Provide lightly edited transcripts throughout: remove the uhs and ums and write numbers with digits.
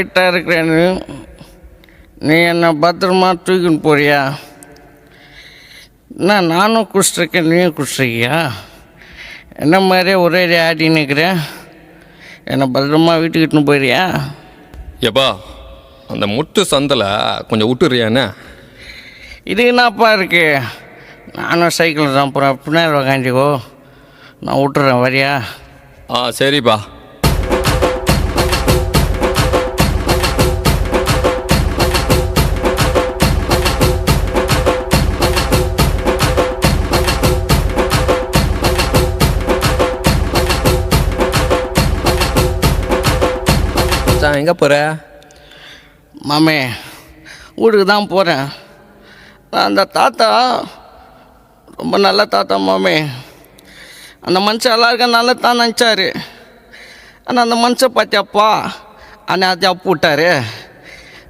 ஹைட்டாக இருக்கிறேன்னு நீ என்னை பத்திரமா தூக்கின்னு போறியா? என்ன நானும் குடிச்சிருக்கேன், நீயும் குடிச்சிருக்கியா? என்ன மாதிரியே ஒரே ஆடி நிற்கிறேன். என்னை பத்திரமா வீட்டுக்கிட்டுன்னு போயிறியா? எப்பா அந்த முட்டு சந்தில் கொஞ்சம் விட்டுறியாண்ணே? இது என்னப்பா இருக்கு? நானும் சைக்கிளில் தான் போகிறேன், பின்னாடி உக்காண்டிக்கோ, நான் விட்டுறேன், வரியா? சரிப்பா. எங்கே போகிற? மாமே, வீட்டுக்கு தான் போகிறேன். அந்த தாத்தா ரொம்ப நல்ல தாத்தா மாமே. அந்த மனுஷன் எல்லாருக்கும் நல்லதான் நினச்சாரு. ஆனால் அந்த மனுஷன் பார்த்தியாப்பா அந்நாத்தியா போட்டார்.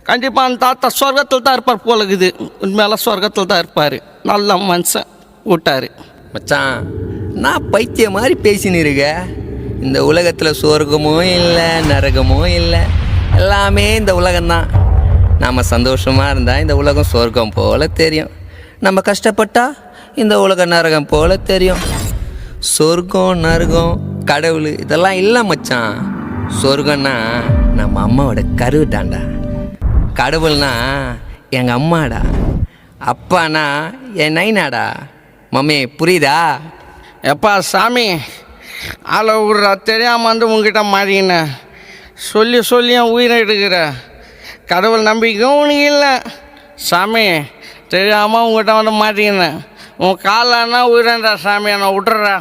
கண்டிப்பாக அந்த தாத்தா சொர்க்கத்தில் தான் இருப்பார் போலக்குது. உண்மையெல்லாம் சொர்க்கத்தில் தான் இருப்பார். நல்ல மனுஷன் விட்டார். மச்சான், நான் பைத்திய மாதிரி பேசின்னு இருக்க. இந்த உலகத்தில் சொர்க்கமும் இல்லை, நரகமும் இல்லை, எல்லாமே இந்த உலகம்தான். நாம் சந்தோஷமாக இருந்தால் இந்த உலகம் சொர்க்கம் போல் தெரியும். நம்ம கஷ்டப்பட்டா இந்த உலகம் நரகம் போல் தெரியும். சொர்க்கம், நரகம், கடவுள் இதெல்லாம் இல்லை மச்சான். சொர்க்கம்னா நம்ம அம்மாவோட கருவிட்டாண்டா. கடவுள்னா எங்கள் அம்மாடா. அப்பானா என் நைனாடா. மம்மி புரியுதா? எப்பா சாமி, ஆளை விட்றா, தெரியாமல் வந்து உங்ககிட்ட மாறின சொல்லி சொல்லி என் உயிரை எடுக்கிற. கடவுள் நம்பிக்கையும் உனக்கு இல்லை சாமி. தெரியாமல் உங்ககிட்ட வந்து மாட்டிக்கினேன். உன் காலன்னா உயிரண்டா சாமி, என்னை விட்டுறா.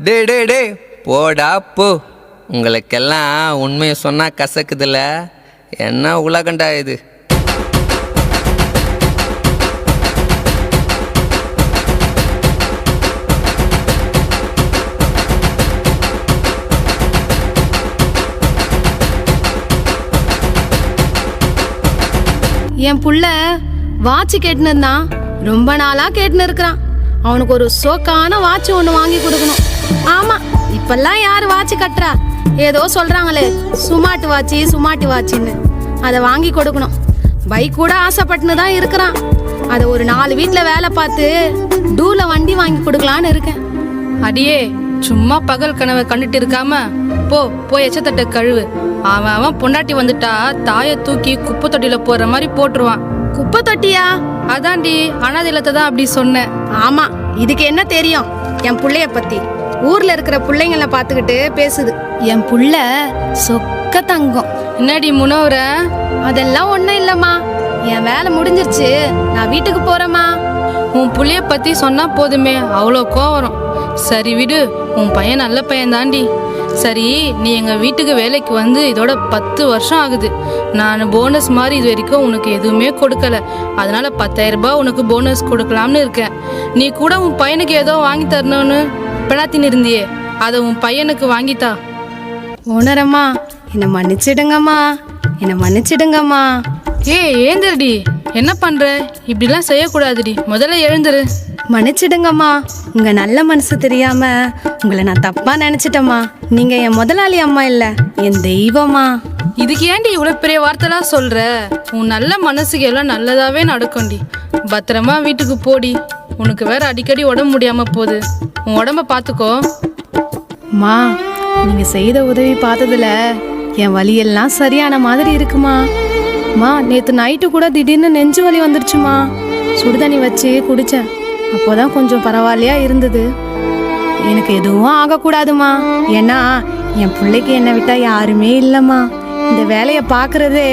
டே போடா போ. உங்களுக்கெல்லாம் உண்மையை சொன்னால் கசக்குதில்ல. என்ன உலகண்டா இது? என் புள்ள வாட்ச் கேட்டுன்னு ரொம்ப நாளா கேட்டுன்னு இருக்கிறான். அவனுக்கு ஒரு சோக்கான வாட்ச் ஒன்று வாங்கி கொடுக்கணும். ஆமா, இப்பெல்லாம் யாரு வாட்ச் கட்டுறா? ஏதோ சொல்றாங்களே சுமாட்டு வாட்சின்னு, அதை வாங்கி கொடுக்கணும். பைக் கூட ஆசைப்பட்டுன்னு தான் இருக்கிறான். அதை ஒரு 4 வீட்டில் வேலை பார்த்து டூல வண்டி வாங்கி கொடுக்கலான்னு இருக்கேன். அடியே, சும்மா பகல் கனவை கண்டுட்டு இருக்காம போய் எச்சத்தட்டை கழுவு. அவன் பொண்டாட்டி வந்துட்டா தாயை தூக்கி குப்பை தொட்டியில போற மாதிரி போட்டுருவான். குப்பை தொட்டியா? அதாண்டி, அனாதைலத்தை தான் அப்படி சொன்னேன். ஆமா, இதுக்கு என்ன தெரியும் என் புள்ளைய பத்தி? ஊர்ல இருக்கிற பிள்ளைங்களை பார்த்துக்கிட்டு பேசுது. என் புள்ள சொக்க தங்கம். என்னடி முனவர? அதெல்லாம் ஒண்ணும் இல்லம்மா, என் வேலை முடிஞ்சிருச்சு, நான் வீட்டுக்கு போறேம்மா. உன் புள்ளைய பத்தி சொன்னா போதுமே, அவ்வளோ கோவம். சரி விடு, உன் பையன் நல்ல பையன் தாண்டி. சரி, நீ எங்கள் வீட்டுக்கு வேலைக்கு வந்து இதோட 10 வருஷம் ஆகுது. நான் போனஸ் மாதிரி இது வரைக்கும் உனக்கு எதுவுமே கொடுக்கல. அதனால 10,000 ரூபாய் உனக்கு போனஸ் கொடுக்கலாம்னு இருக்கேன். நீ கூட உன் பையனுக்கு ஏதோ வாங்கி தரணும்னு பிளாத்தின்னு இருந்தியே, அதை உன் பையனுக்கு வாங்கித்தா. ஓனரம்மா, என்னை மன்னிச்சிடுங்கம்மா. ஏந்திரடி, என்ன பண்ற? இப்படிலாம் செய்யக்கூடாதுடி, முதல்ல எழுந்துரு. மன்னிச்சிடுங்கம்மா, உங்க நல்ல மனசு தெரியாம உங்களை நான் தப்பா நினைச்சிட்டேம்மா. நீங்க என் முதலாளி அம்மா இல்ல, என் தெய்வமா. இதுக்கு ஏன்டி இவ்வளவு பெரிய வார்த்தைலாம் சொல்ற? உன் நல்ல மனசுக்கு எல்லாம் நல்லதாவே நடக்கும்டி. பத்திரமா வீட்டுக்கு போடி. உனக்கு வேற அடிக்கடி உடம்பு முடியாம போகுது. உன் உடம்ப பாத்துக்கோ. மா, நீங்க செய்த உதவி பார்த்ததுல என் வலியெல்லாம் சரியான மாதிரி இருக்குமா. மா, நேற்று நைட்டு கூட திடீர்னு நெஞ்சு வலி வந்துருச்சுமா. சுடுதண்ணி வச்சு குடித்தேன், அப்போதான் கொஞ்சம் பரவாயில்லையா இருந்தது. எனக்கு எதுவும் ஆகக்கூடாதுமா, ஏன்னா என் பிள்ளைக்கு என்னை விட்டா யாருமே இல்லைம்மா. இந்த வேலையை பார்க்கறதே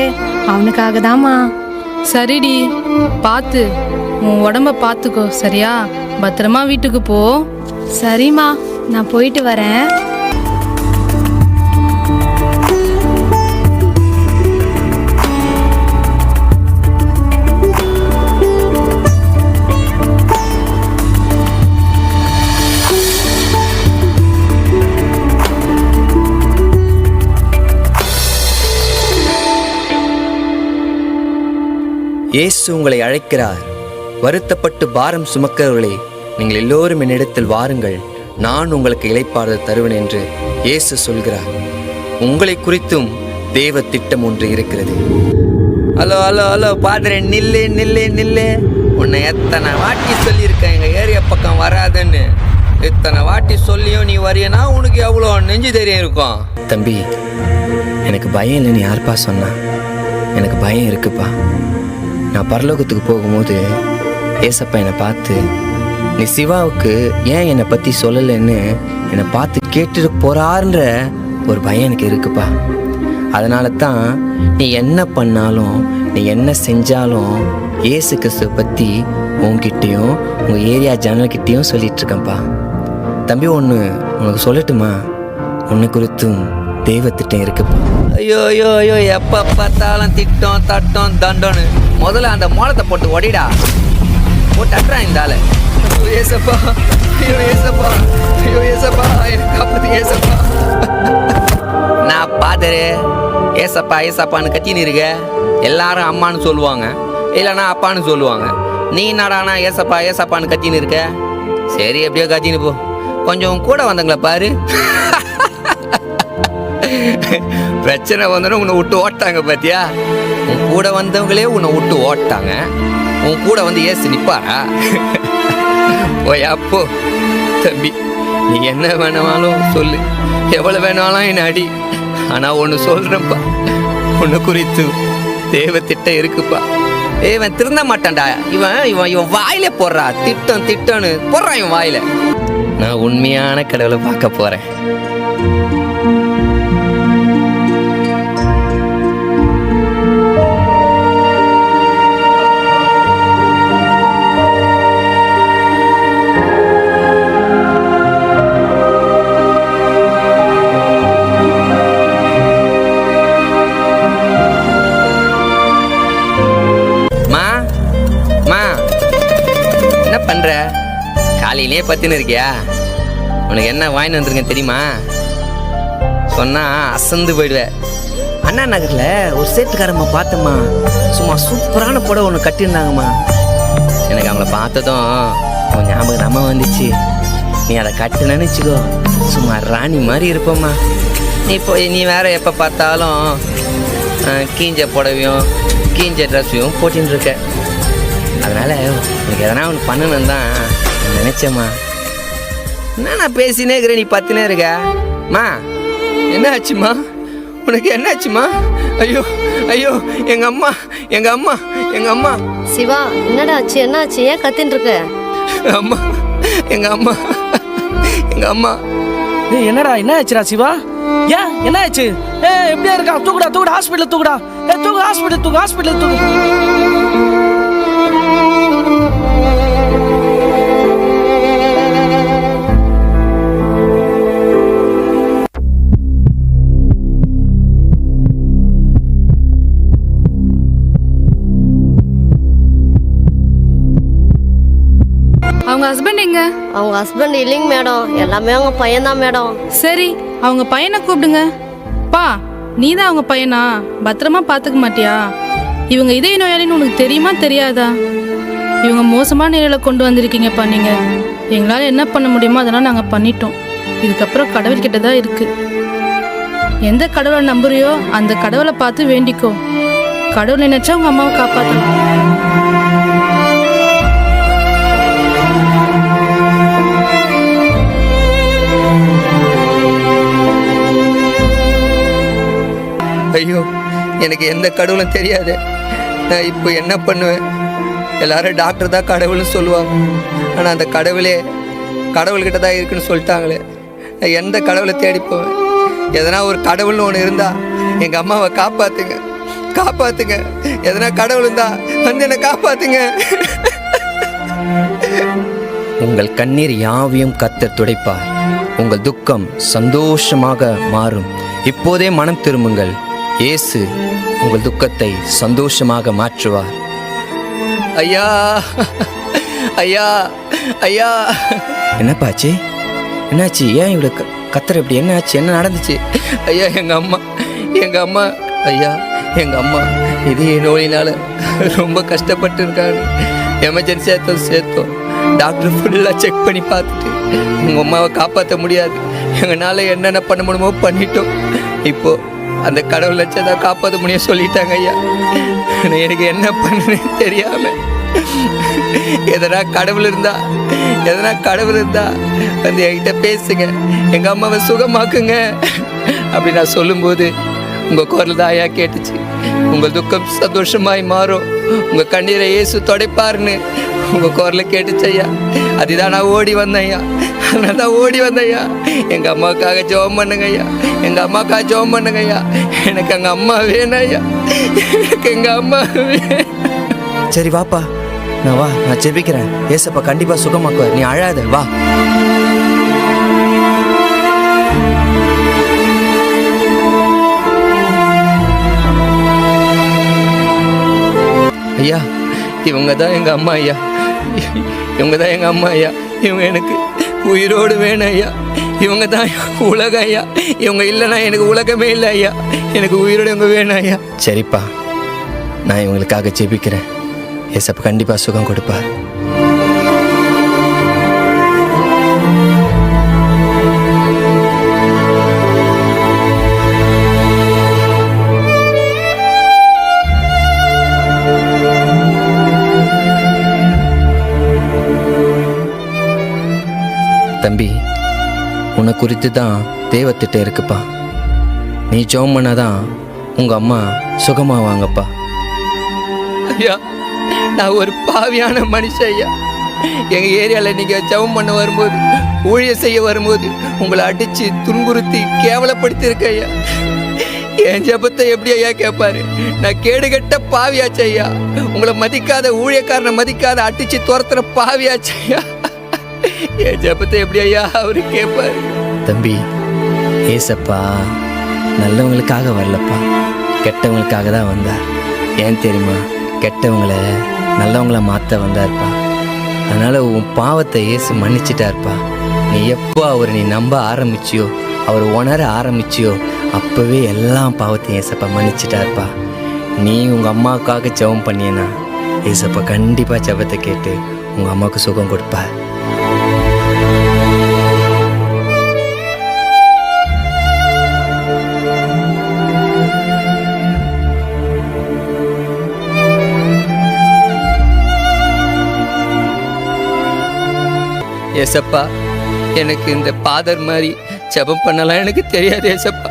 அவனுக்காக தாம்மா. சரிடி, பார்த்து உன் உடம்ப பார்த்துக்கோ, சரியா? பத்திரமா வீட்டுக்கு போ. சரிம்மா, நான் போயிட்டு வரேன். இயேசு உங்களை அழைக்கிறார். வருத்தப்பட்டு பாரம் சுமக்கிறவர்களே, நீங்கள் எல்லோரும் என்னிடத்தில் வாருங்கள், நான் உங்களுக்கு இளைப்பாறுதல் தருவேன் என்று இயேசு சொல்கிறார். உங்களை குறித்தும் தேவ திட்டம் ஒன்று இருக்கிறது. ஹலோ ஹலோ ஹலோ பாதிரே, நில்லு நில்லு நில்லு. உன்னை எத்தனை வாட்டி சொல்லியிருக்கேன் எங்கள் ஏரியா பக்கம் வராதுன்னு. இத்தனை வாட்டி சொல்லியும் நீ வரியனா உனக்கு எவ்வளோ நெஞ்சு தைரியம் இருக்கும்? தம்பி, எனக்கு பயம் இல்லைன்னு யாருப்பா சொன்னா? எனக்கு பயம் இருக்குப்பா. நான் பரலோகத்துக்கு போகும்போது ஏசப்பா என்னை பார்த்து, நீ சிவாவுக்கு ஏன் என்னை பற்றி சொல்லலைன்னு என்னை பார்த்து கேட்டுட்டு போறாருன்ற ஒரு பயம் எனக்கு இருக்குப்பா. அதனால தான் நீ என்ன பண்ணாலும் நீ என்ன செஞ்சாலும் ஏசு கிறிஸ்துவை பற்றி உன்கிட்டையும் உங்கள் ஏரியா ஜனல்கிட்டையும் சொல்லிட்டு இருக்கேன்ப்பா. தம்பி, ஒன்று உனக்கு சொல்லட்டுமா? உன்னை குறித்தும் தெய்வத்திட்டம் இருக்குப்பா. ஐயோ ஐயோ ஐயோ, எப்போ பார்த்தாலும் திட்டம் தட்டம் தண்டோன்னு. முதல்ல அந்த மோளத்தை போட்டு ஒடிடா, போட்டு அட்டுறான் இந்த ஆளு. ஏசப்பா, ஐயோ ஏசப்பா, ஐயோ ஏசப்பா, எனக்கு காப்பாத்து ஏசப்பா. நான் பாதரே, ஏசப்பா ஏசப்பான்னு கத்தின்னு இருக்க. எல்லாரும் அம்மான்னு சொல்லுவாங்க, இல்லைன்னா அப்பான்னு சொல்லுவாங்க. நீ என்னடானா ஏசப்பா ஏசப்பான்னு கத்தின்னு இருக்க? சரி, எப்படியோ கத்தின்னு போ. கொஞ்சம் கூட வந்தங்களா பாரு. பிரச்சனை வந்தோன்னா உன்னை விட்டு ஓட்டாங்க பாத்தியா? உன் கூட வந்தவங்களே உன்னை விட்டு ஓட்டாங்க. உன் கூட வந்து ஏசு நிப்பாரா? ஓய் அப்போ தம்பி, நீ என்ன வேணாலும் சொல்லு, எவ்வளோ வேணாலும் என்ன அடி. ஆனால் ஒன்று சொல்கிறேன்ப்பா, ஒன்று குறித்து தேவ திட்டம் இருக்குப்பா. இவன் திருந்த மாட்டான்டா. இவன் இவன் இவன் வாயிலே போடுறா, திட்டம் திட்டம்னு போடுறான் இவன் வாயில. நான் உண்மையான கடவுளை பார்க்க போகிறேன். பண்ற காலையிலே பத்துன்னு இருக்கியா? உனக்கு என்ன வாங்கி வந்துருங்க தெரியுமா? சொன்னா அசந்து போயிடுவேன். அண்ணா நகர்ல ஒரு சேட்டுக்காரம்மா பார்த்தம்மா, சும்மா சூப்பரான புடவை ஒன்று கட்டியிருந்தாங்கம்மா. எனக்கு அவங்கள பார்த்ததும் உன் ஞாபகம் நம்ம வந்துச்சு. நீ அதை கட்டு நினைச்சுக்கோ, சும்மா ராணி மாதிரி இருப்பம்மா. நீ வேற எப்போ பார்த்தாலும் கீஞ்ச புடவையும் கீஞ்ச ட்ரெஸ்ஸையும் போட்டின்னு இருக்க. அதனால் உனக்கு எதனா ஒன்று பண்ணணும் தான் நினச்சேம்மா. என்ன நான் பேசினே இருக்கிறேன், நீ பார்த்துனே இருக்க. மா, என்ன ஆச்சுமா? உனக்கு என்ன ஆச்சுமா? ஐயோ ஐயோ, எங்கள் அம்மா எங்கள் அம்மா எங்கள் அம்மா. சிவா, என்னடா ஆச்சு? என்ன ஆச்சு? ஏன் கத்தின்னு இருக்க? அம்மா, எங்கள் அம்மா எங்கள் அம்மா. என்னடா என்ன ஆச்சுடா சிவா? ஏன் என்ன ஆச்சு? எப்படியா இருக்கா? தூக்குடா தூக்குடா, ஹாஸ்பிட்டல் தூக்குடா. தூக்கு ஹாஸ்பிட்டல், தூக்கு ஹாஸ்பிட்டல், தூக்கு. அவங்க ஹஸ்பண்ட் எங்க? அவங்க ஹஸ்பண்ட் இல்லைங்க மேடம், எல்லாமே அவங்க பையன்தான் மேடம். சரி, அவங்க பையனை கூப்பிடுங்க. பா, நீ தான் அவங்க பையனா? பத்திரமா பார்த்துக்க மாட்டியா? இவங்க இதய நோயாளின்னு உனக்கு தெரியுமா தெரியாதா? இவங்க மோசமான நிலையில கொண்டு வந்திருக்கீங்கப்பா. நீங்கள் எங்களால் என்ன பண்ண முடியுமோ அதெல்லாம் நாங்கள் பண்ணிட்டோம். இதுக்கப்புறம் கடவுள்கிட்ட தான் இருக்கு. எந்த கடவுளை நம்புறியோ அந்த கடவுளை பார்த்து வேண்டிக்கோ. கடவுள் நினைச்சா உங்க அம்மாவை காப்பாற்றணும். ஐயோ, எனக்கு எந்த கடவுளும் தெரியாது. நான் இப்போ என்ன பண்ணுவேன்? எல்லாரும் டாக்டர் தான் கடவுள்னு சொல்லுவாங்க. ஆனால் அந்த கடவுளே கடவுள்கிட்ட தான் இருக்குன்னு சொல்லிட்டாங்களே. நான் எந்த கடவுளை தேடி போவேன்? எதனா ஒரு கடவுள்னு ஒன்று இருந்தா எங்கள் அம்மாவை காப்பாற்றுங்க, காப்பாற்றுங்க. எதனா கடவுள் இருந்தா வந்து என்னை காப்பாற்றுங்க. உங்கள் கண்ணீர் யாவையும் கர்த்தர் துடைப்பார். உங்கள் துக்கம் சந்தோஷமாக மாறும். இப்போதே மனம் திரும்புங்கள். இயேசு உங்கள் துக்கத்தை சந்தோஷமாக மாற்றுவார். ஐயா ஐயா ஐயா. என்னப்பாச்சு? என்னாச்சு? ஏன் இவ்வளோ கத்துற இப்படி? என்ன ஆச்சு? என்ன நடந்துச்சு? ஐயா, எங்கள் அம்மா ஐயா, எங்கள் அம்மா இதே நோயினால் ரொம்ப கஷ்டப்பட்டு இருக்காங்க. எமர்ஜென்சியாக சேர்த்தோம். டாக்டர் ஃபுல்லாக செக் பண்ணி பார்த்துட்டு உங்கள் அம்மாவை காப்பாற்ற முடியாது, எங்களால் என்னென்ன பண்ண முடியுமோ பண்ணிட்டோம். இப்போது அந்த கடவுள் லட்சம் காப்பாற்ற முடியும் சொல்லிட்டாங்க ஐயா. ஆனால் எனக்கு என்ன பண்ணுன்னு தெரியாமல் எதனா கடவுள் இருந்தா வந்து என்கிட்ட பேசுங்க, எங்கள் அம்மாவை சுகமாக்குங்க அப்படி நான் சொல்லும்போது உங்கள் குரல் தான் ஐயா கேட்டுச்சு. உங்கள் துக்கம் சந்தோஷமாய் மாறும், உங்கள் கண்ணீரை இயேசு துடைப்பாருன்னு உங்கள் குரலை கேட்டுச்சு ஐயா. அதுதான் நான் ஓடி வந்தேன் ஐயா. அதனால தான் ஓடி வந்தேன் ஐயா. எங்கள் அம்மாவுக்காக ஜெபம் பண்ணுங்க ஐயா, எங்கள் அம்மாவுக்காக ஜெபம் பண்ணுங்க ஐயா. எனக்கு எங்கள் அம்மா வேணும் ஐயா, எனக்கு எங்கள் அம்மா வேணும். சரி வாப்பா, நான் ஜெபிக்கிறேன். ஏசப்பா கண்டிப்பா சுகமாக்குவார், நீ அழாத, வா. ஐயா, இவங்க தான் எங்கள் அம்மா ஐயா, இவங்க எனக்கு உயிரோடு வேணும் ஐயா. இவங்க தான் உலகம் ஐயா, இவங்க இல்லைன்னா எனக்கு உலகமே இல்லை ஐயா. எனக்கு உயிரோடு இவங்க வேணும் ஐயா. சரிப்பா, நான் இவங்களுக்காக ஜெபிக்கிறேன். ஏசப்பா கண்டிப்பா சுகம் கொடுப்பார். தம்பி, உன்னை குறித்து தான் தேவத்திட்ட இருக்குப்பா. நீ ஜெபம் பண்ணாதான் உங்கள் அம்மா சுகமாவாங்கப்பா. ஐயா, நான் ஒரு பாவியான மனுஷன் ஐயா. எங்கள் ஏரியாவில் நீங்கள் ஜெபம் பண்ண வரும்போது, ஊழியம் செய்ய வரும்போது உங்களை அடித்து துன்புறுத்தி கேவலப்படுத்தியிருக்க ஐயா. என் ஜெபத்தை எப்படி ஐயா கேட்பாரு? நான் கேடுகட்ட பாவியாச்சு ஐயா. உங்களை மதிக்காத ஊழியக்காரனை மதிக்காத அடித்து துரத்துற பாவியாச்சு ஐயா. என் ஜெபத்தை எப்படி ஐயா அவரு கேட்பாரு? தம்பி, ஏசப்பா நல்லவங்களுக்காக வரலப்பா, கெட்டவங்களுக்காக தான் வந்தார். ஏன் தெரியுமா? கெட்டவங்களை நல்லவங்கள மாற்ற வந்தார்ப்பா. அதனால் உன் பாவத்தை இயேசு மன்னிச்சிட்டார்ப்பா. நீ எப்போ அவரை நீ நம்ப ஆரம்பிச்சியோ, அவர் உணர ஆரம்பிச்சியோ, அப்போவே எல்லா பாவத்தையும் ஏசப்பா மன்னிச்சிட்டார்ப்பா. நீ உங்கள் அம்மாவுக்காக ஜெபம் பண்ணியனா ஏசப்பா கண்டிப்பாக ஜெபத்தை கேட்டு உங்கள் அம்மாவுக்கு சுகம் கொடுப்பார். ஏசப்பா, எனக்கு இந்த பாதர் மாதிரி ஜெபம் பண்ணலாம் எனக்கு தெரியாது ஏசப்பா.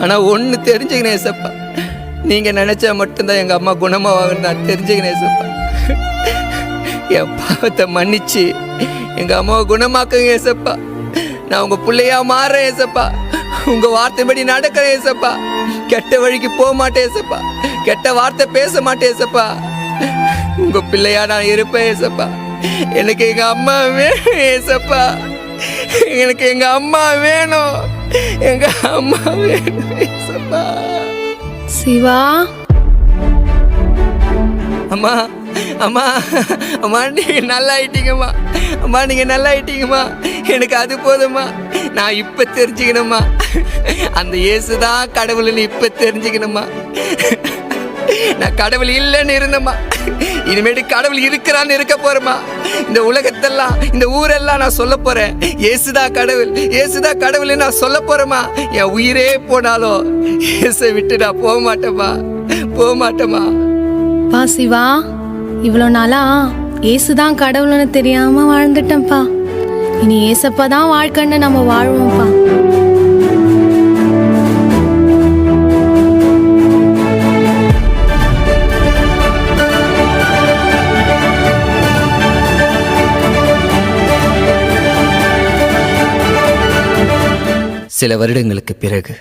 ஆனால் ஒன்று தெரிஞ்சுக்கினேன் ஏசப்பா, நீங்கள் நினச்சா மட்டும்தான் எங்கள் அம்மா குணமாவாங்கன்னு நான் தெரிஞ்சுக்கினேன் ஏசப்பா. என் பாவத்தை மன்னிச்சு எங்கள் அம்மாவை குணமாக்குங்க ஏசப்பா. நான் உங்கள் பிள்ளையா மாறுறேன் ஏசப்பா. உங்கள் வார்த்தைப்படி நடக்கிறேன் ஏசப்பா. கெட்ட வழிக்கு போக மாட்டேன் ஏசப்பா. கெட்ட வார்த்தை பேச மாட்டேன் ஏசப்பா. உங்கள் பிள்ளையா நான் இருப்பேன் ஏசப்பா. எனக்கு எங்கள் அம்மா வேணும் ஏசப்பா. எனக்கு எங்கள் அம்மா வேணும், எங்கள் அம்மா வேணும் ஏசப்பா. சிவா, அம்மா அம்மா அம்மா, நீங்கள் நல்லா ஆயிட்டீங்கம்மா. அம்மா, நீங்கள் நல்லா ஆயிட்டீங்கம்மா. எனக்கு அது போதும்மா. நான் இப்போ தெரிஞ்சுக்கணும்மா, அந்த இயேசுதான் கடவுள்னு இப்போ தெரிஞ்சுக்கணும்மா. நான் கடவுள் இல்லைன்னு இருந்தேம்மா, இனிமேட்டு கடவுள் இருக்கிறான்னு இருக்க போறேம்மா. இந்த உலகத்தெல்லாம், இந்த ஊரெல்லாம் நான் சொல்ல போறேன், இயேசுதான் கடவுள், இயேசுதான் கடவுள்னு நான் சொல்ல போறேம்மா. என் உயிரே போனாலும் இயேசை விட்டு நான் போக மாட்டேம்மா, போக மாட்டேம்மா. பா சிவா, இவ்வளோ நாளா ஏசுதான் கடவுள்னு தெரியாம வாழ்ந்துட்டேன்ப்பா. இனி ஏசப்பா தான் வாழ்க்கைன்னு நம்ம வாழ்வோம்ப்பா. சில வருடங்களுக்கு பிறகு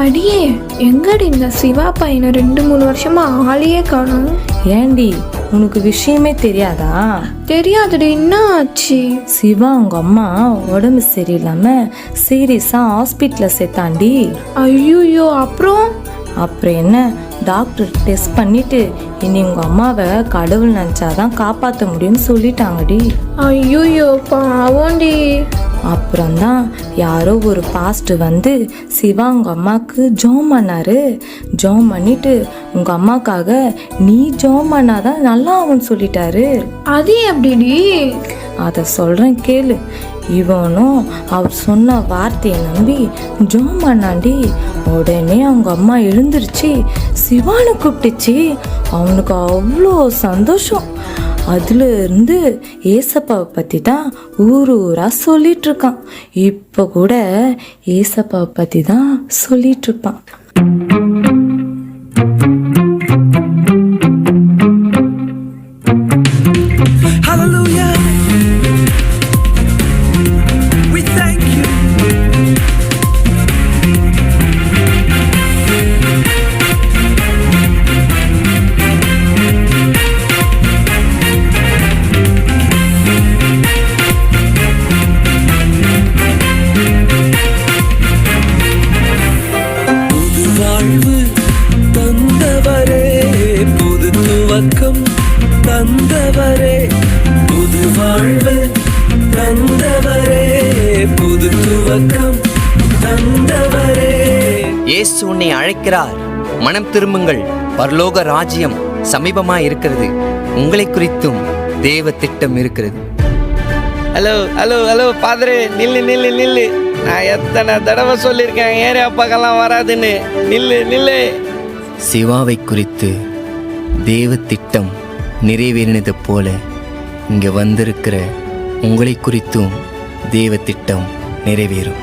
அடியே, எங்கடி இந்த சிவா பையனை 2-3 வருஷமா ஆளையே காணும்? ஏண்டி, உனக்கு விஷயமே தெரியாதா? தெரியாதுடி, என்ன ஆச்சு? சிவா உங்க அம்மா உடம்பு சரியில்லாம சீரியஸா ஹாஸ்பிட்டல்ல சேர்த்தாண்டி. ஐயோ, அப்புறம் என்ன, டாக்டர் டெஸ்ட் பண்ணிட்டு இனி உங்க அம்மாவை கடவுள் நினைச்சாதான் காப்பாற்ற முடியும்னு சொல்லிட்டாங்கடி. ஐயோ பாவண்டி. அப்புறம்தான் யாரோ ஒரு பாஸ்ட் வந்து சிவா உங்கள் அம்மாவுக்கு ஜோம் பண்ணாரு. ஜோம் பண்ணிட்டு உங்கள் அம்மாக்காக நீ ஜோம் பண்ணாதான் நல்லா ஆகும்னு சொல்லிட்டாரு. அது எப்படிடி? அதை சொல்கிறேன் கேளு. இவனும் அவர் சொன்ன வார்த்தையை நம்பி ஜோம் பண்ணாண்டி. உடனே அவங்க அம்மா எழுந்திருச்சு சிவானை கூப்பிட்டுச்சு. அவனுக்கு அவ்வளோ சந்தோஷம். அதுல இருந்து ஏசப்பாவை பற்றி தான் ஊராக சொல்லிட்டு இருக்கான். இப்போ கூட ஏசப்பாவை பற்றி தான் சொல்லிட்டு இருப்பான். இயேசு உன்னை அழைக்கிறார். மனம் திரும்புங்கள், பரலோக ராஜ்யம் சமீபமாக இருக்கிறது. உங்களை குறித்தும் தேவ திட்டம் இருக்கிறது. ஹலோ ஹலோ ஹலோ பாதரே, நில்லு நில்லு நில்லு. நான் எத்தனை தடவை சொல்லியிருக்கேன் ஏரியா பக்கம்லாம் வராதுன்னு. நில்லு நில்லு. சிவாவை குறித்து தேவ திட்டம் நிறைவேறினது போல இங்கே வந்திருக்கிற உங்களை குறித்தும் தேவ திட்டம் நிறைவேறும்.